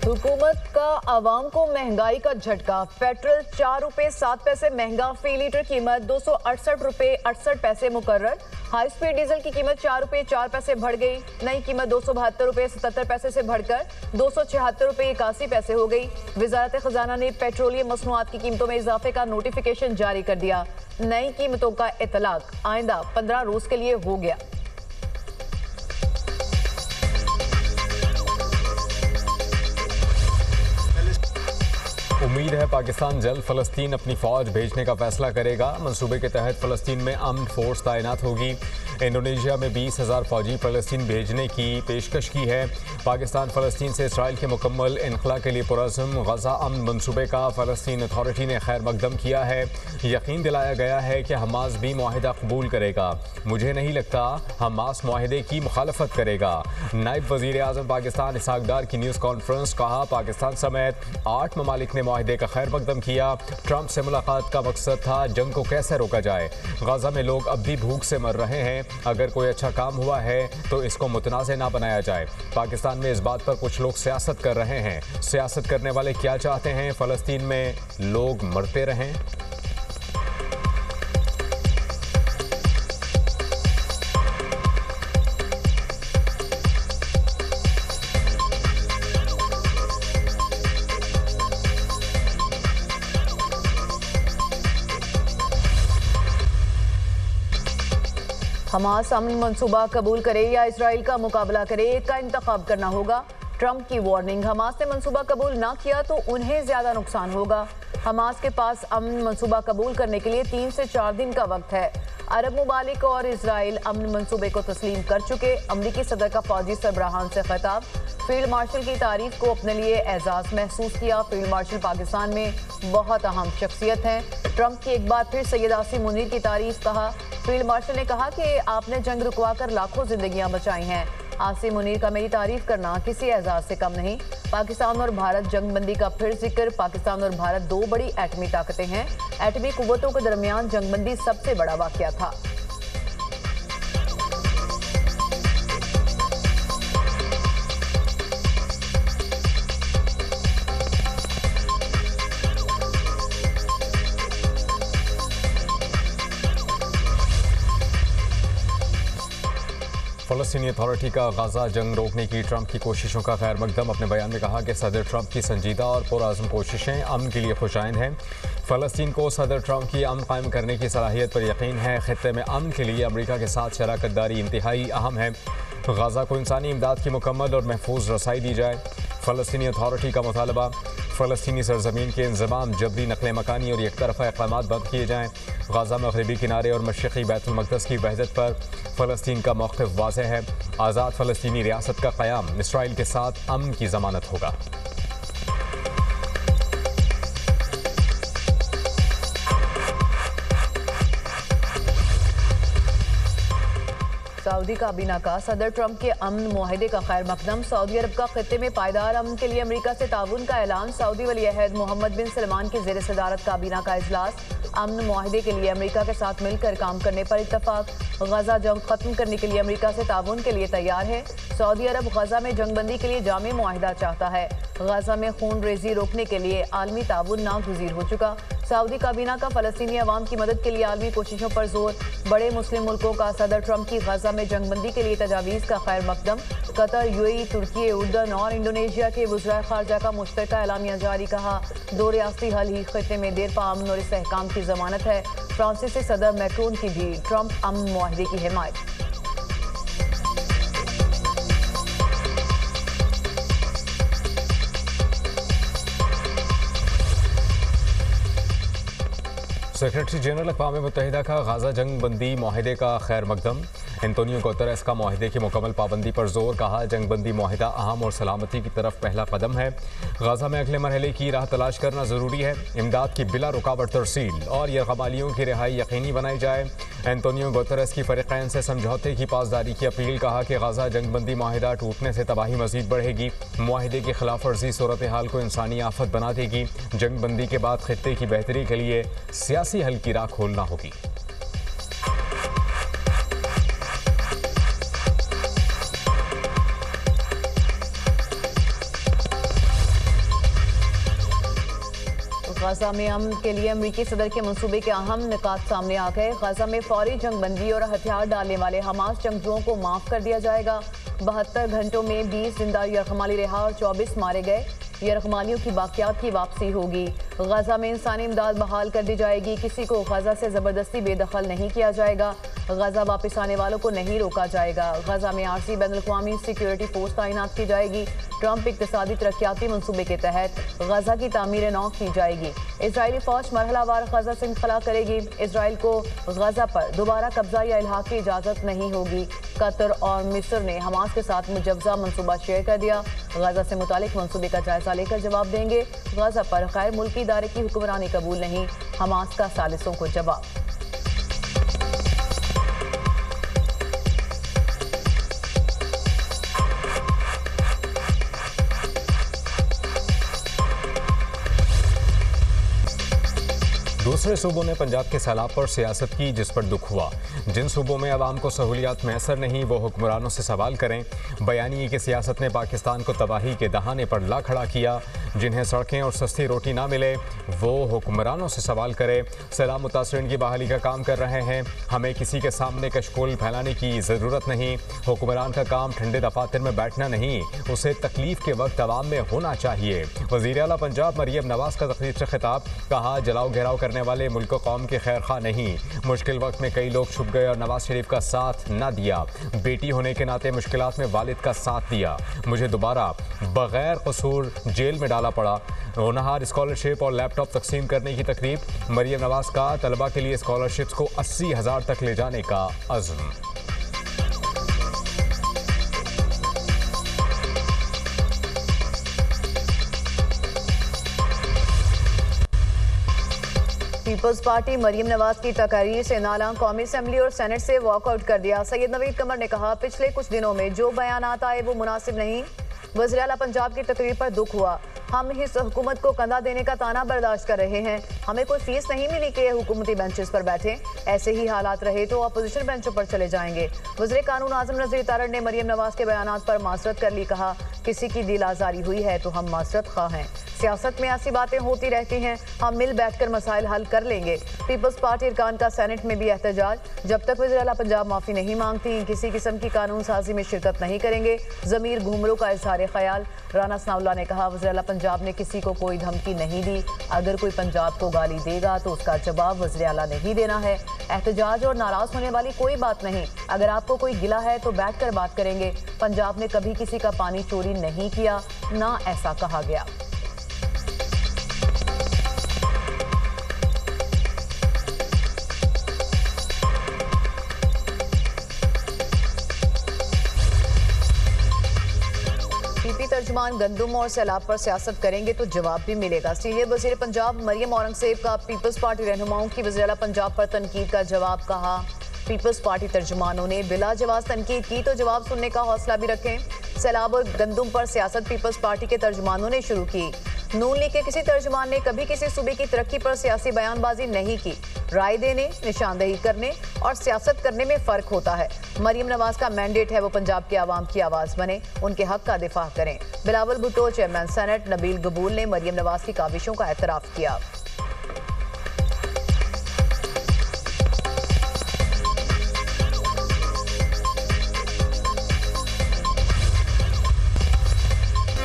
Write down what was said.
हुकूमत का आवाम को महंगाई का झटका। पेट्रोल 4 रुपए 7 पैसे महंगा, फी लीटर कीमत 268 रुपए 68 पैसे मुकर्रर। हाई स्पीड डीजल की कीमत 4 रुपए 4 पैसे बढ़ गई, नई कीमत 272 रुपए 77 पैसे से बढ़कर 276 रुपए 81 पैसे हो गई। वजारत खजाना ने पेट्रोलियम मसनूआत की कीमतों में इजाफे का नोटिफिकेशन जारी कर दिया। नई कीमतों का इतलाक आइंदा 15 रोज के लिए हो गया। उम्मीद है पाकिस्तान जल्द फलस्तीन अपनी फौज भेजने का फैसला करेगा। मंसूबे के तहत फलस्तीन में अमन फोर्स तैनात होगी। इंडोनेशिया में 20,000 फौजी फलस्तीन भेजने की पेशकश की है। पाकिस्तान फलस्तीन से इसराइल के मुकम्मल इनखला के लिए पुरअज़्म गजा अमन मंसूबे का फलस्तीन अथॉरिटी ने खैर मकदम किया है। यकीन दिलाया गया है कि हमास भी मुआहिदा कबूल करेगा। मुझे नहीं लगता हमास मुआहिदे की मुखालफत करेगा। नायब वज़ीर आज़म पाकिस्तान इसहाक डार की न्यूज़ कॉन्फ्रेंस। कहा, पाकिस्तान समेत 8 ममालिक ने मुआहिदे का खैर मकदम किया। ट्रंप से मुलाकात का मकसद था जंग को कैसे रोका जाए। गाजा में लोग अब भी भूख से मर रहे हैं। अगर कोई अच्छा काम हुआ है तो इसको मुतनाज़ ना बनाया जाए। पाकिस्तान में इस बात पर कुछ लोग सियासत कर रहे हैं। सियासत करने वाले क्या चाहते हैं? फ़लस्तीन में लोग मरते रहें? हमास अमन मंसूबा कबूल करे या इसराइल का मुकाबला करे, एक का इंतखाब करना होगा। ट्रंप की वार्निंग। हमास ने मंसूबा कबूल ना किया तो उन्हें ज्यादा नुकसान होगा। हमास के पास अमन मंसूबा कबूल करने के लिए 3 से 4 दिन का वक्त है। अरब मुमालिक और इसराइल अमन मंसूबे को तस्लीम कर चुके। अमरीकी सदर का फौजी सरबराहान से खिताब। फील्ड मार्शल की तारीफ को अपने लिए एजाज महसूस किया। फील्ड मार्शल पाकिस्तान में बहुत अहम शख्सियत हैं। ट्रंप की एक बार फिर सैयद आसिम मुनीर की तारीफ। कहा, फील्ड मार्शल ने कहा कि आपने जंग रुकवा कर लाखों जिंदगियां बचाई हैं। आसिम मुनीर का मेरी तारीफ करना किसी एजाज से कम नहीं। पाकिस्तान और भारत जंगबंदी का फिर जिक्र। पाकिस्तान और भारत 2 बड़ी एटमी ताकतें हैं। एटमी कुव्वतों के दरमियान जंगबंदी सबसे बड़ा वाकया था। फ़लस्तीनी अथॉरिटी का गाजा जंग रोकने की ट्रंप की कोशिशों का खैर मकदम। अपने बयान में कहा कि सदर ट्रंप की संजीदा और पुरअज़्म कोशिशें अमन के लिए खुशाइंद हैं। फ़लस्तीन को सदर ट्रंप की अमन कायम करने की सलाहियत पर यकीन है। खित्ते में अमन के लिए अमरीका के साथ शराकत दारी इंतहाई अहम है। गाजा को इंसानी इमदाद की मुकम्मल और महफूज रसाई दी जाए। फ़लस्तीनी अथॉरिटी का मुतालबा, फ़लस्तीनी सरजमीन के इंज़माम, जबरी नक़ल मकानी और एक तरफ़ा इक़दामात बंद किए जाएँ। गाजा मग़रिबी किनारे और मशरिक़ी बैतुल मक़दस की वहदत पर फ़लस्तीन का मौक़िफ़ वाज़ेह है। आज़ाद फ़लस्तीनी रियासत का क़याम इसराइल के साथ अमन की ज़मानत होगा। सऊदी काबीना का सदर ट्रंप के अमन मुआहिदे का खैर मकदम। सऊदी अरब का खित्ते में पायदार अमन के लिए अमरीका से ताउन का ऐलान। सऊदी वली-ए-अहद मोहम्मद बिन सलमान की ज़ेर सदारत काबीना का इजलास। अमन मुआहिदे के लिए अमरीका के साथ मिलकर काम करने पर इत्तफाक। गजा जंग खत्म करने के लिए अमरीका से ताउन के लिए तैयार है। सऊदी अरब गजा में जंगबंदी के लिए जामे मुआहिदा चाहता है। गजा में खून रेजी रोकने के लिए आलमी ताउन नागुज़ीर हो चुका। सऊदी काबीना का फ़लस्तीनी अवाम की मदद के लिए आलमी कोशिशों पर जोर। बड़े मुस्लिम मुल्कों का सदर ट्रंप की गजा में जंगबंदी के लिए तजावीज़ का खैर मकदम। कतर, यूएई, तुर्की, उर्दन और इंडोनेशिया के वज़राए ख़ारजा का मुश्तरका एलामिया जारी। कहा, 2 रियासती हल ही खित्ते में देरपा अमन और इस्तेहकाम की ज़मानत है। फ्रांसीसी सदर मैक्रोन की भी ट्रंप अमन मुआहिदे की हिमायत। सेक्रेटरी जनरल अक़वाम मुत्तहिदा का गाजा जंग बंदी मुआहिदे का खैर मकदम। एंटोनियो गुतेरेस का मुआहिदे की मुकम्मल पाबंदी पर जोर। कहा, जंग बंदी मुआहिदा अहम और सलामती की तरफ पहला कदम है। गाजा में अगले मरहले की राह तलाश करना ज़रूरी है। इमदाद की बिला रुकावट तरसील और यरग़मालियों की रिहाई यकीनी बनाई जाए। एंटोनियो गुतेरेस की फ़रीक़ैन से समझौते की पासदारी की अपील। कहा कि गाजा जंग बंदी मुआहिदा टूटने से तबाही मज़ीद बढ़ेगी। मुआहिदे की खिलाफ वर्जी सूरत हाल को इंसानी आफत बना देगी। जंग बंदी के बाद खित्ते की बेहतरी के लिए सियासी हल की राह खोलना होगी। गजा में अमन के लिए अमरीकी सदर के मंसूबे के अहम निकात सामने आ गए। गजा में फौरी जंग बंदी और हथियार डालने वाले हमास जंगजुओं को माफ कर दिया जाएगा। 72 घंटों में 20 जिंदा यरगमाली रिहा और 24 मारे गए। यरगमालियों की बाकियात की वापसी होगी। गजा में इंसानी इमदाद बहाल कर दी जाएगी। किसी को गजा से ज़बरदस्ती बेदखल नहीं किया जाएगा। गजा वापस आने वालों को नहीं रोका जाएगा। गजा में आरसी बैनुल-अक़वामी सिक्योरिटी फोर्स तैनात की जाएगी। ट्रंप इक़्तिसादी तरक्याती मनसूबे के तहत गजा की तामीर नौ की जाएगी। इजरायली फौज मरहलावार गजा से इंखला करेगी। इसराइल को गजा पर दोबारा कब्जा या इल्हाक की इजाज़त नहीं होगी। कतर और मिस्र ने हमास के साथ मुजव्जा मनसूबा शेयर कर दिया। गजा से मुतालिक मनसूबे का जायजा लेकर जवाब देंगे। गजा पर गैर मुल्की इदारे की हुक्मरानी कबूल नहीं, हमास का सालिसों को जवाब। दूसरे सूबों ने पंजाब के सैलाब पर सियासत की, जिस पर दुख हुआ। जिन सूबों में आवाम को सहूलियात मैसर नहीं, वो हुक्मरानों से सवाल करें। बयानी की सियासत ने पाकिस्तान को तबाही के दहाने पर ला खड़ा किया। जिन्हें सड़कें और सस्ती रोटी ना मिले, वो हुक्मरानों से सवाल करें। सैलाब मुतासरीन की बहाली का काम कर रहे हैं। हमें किसी के सामने कशकोल फैलाने की ज़रूरत नहीं। हुक्मरान का काम ठंडे दफातर में बैठना नहीं, उसे तकलीफ के वक्त आवाम में होना चाहिए। वज़ीर आला पंजाब मरियम नवाज का तकरीब से खिताब, कहा जलाओ घेराव करने वाले मुल्क कौम के खैर खा नहीं। मुश्किल वक्त में कई लोग छुप गए और नवाज शरीफ का साथ न दिया। बेटी होने के नाते मुश्किलात में वालिद का साथ दिया। मुझे दोबारा बगैर कसूर जेल में डाला पड़ा। होनहार स्कॉलरशिप और लैपटॉप तकसीम करने की तकरीब। मरियम नवाज का तलबा के लिए स्कॉलरशिप्स को 80,000 तक ले जाने का अज़्म। पीपल्स पार्टी मरियम नवाज की तकारीर से नाला कौमी असम्बली और सेनेट से वॉकआउट कर दिया। सैयद नवीद कमर ने कहा, पिछले कुछ दिनों में जो बयानात आए वो मुनासिब नहीं। वज़ीर आला पंजाब की तकरीर पर दुख हुआ। हम इस हुकूमत को कंधा देने का ताना बर्दाश्त कर रहे हैं। हमें कोई फीस नहीं मिली कि हुकूमती बेंचेस पर बैठे। ऐसे ही हालात रहे तो अपोजिशन बेंचों पर चले जाएंगे। वज़ीर कानून आज़म नज़ीर तारड़ ने मरियम नवाज के बयानात पर माजरत कर ली। कहा, किसी की दिल आज़ारी हुई है तो हम माजरत खा हैं। सियासत में ऐसी बातें होती रहती हैं, हम मिल बैठकर मसाइल हल कर लेंगे। पीपल्स पार्टी अरकान का सेनेट में भी एहतजाज। जब तक वज़ीर आला पंजाब माफ़ी नहीं मांगती, किसी किस्म की कानून साजी में शिरकत नहीं करेंगे। ज़मीर घुमरों का इजहार ख्याल। राना सनाउल्लाह ने कहा, वज़ीर आला पंजाब ने किसी को कोई धमकी नहीं दी। अगर कोई पंजाब को गाली देगा तो उसका जवाब वज़ीर आला नहीं देना है। एहतजाज और नाराज होने वाली कोई बात नहीं। अगर आपको कोई गिला है तो बैठ कर बात करेंगे। पंजाब ने कभी किसी का पानी चोरी नहीं किया, ना ऐसा कहा गया। पीपी तर्जुमान गंदुम और सैलाब पर सियासत करेंगे तो जवाब भी मिलेगा। सीनियर वज़ीर पंजाब मरियम औरंगज़ेब का पीपल्स पार्टी रहनुमाओं की वज़ीर आला पंजाब पर तनकीद का जवाब। कहा, पीपल्स पार्टी तर्जुमानों ने बिला जवाब तनकीद की तो जवाब सुनने का हौसला भी रखें। सैलाब और गंदुम पर सियासत पीपल्स पार्टी के तर्जुमानों ने शुरू की। नून लीग के किसी तर्जुमान ने कभी किसी सूबे की तरक्की पर सियासी बयानबाजी नहीं की। राय देने, निशानदेही करने और सियासत करने में फ़र्क होता है। मरियम नवाज का मैंडेट है वो पंजाब के आवाम की आवाज़ बने, उनके हक का दिफा करें। बिलावल भुट्टो चेयरमैन सेनेट नबील गबूल ने मरियम नवाज की काविशों का एतराफ़ किया।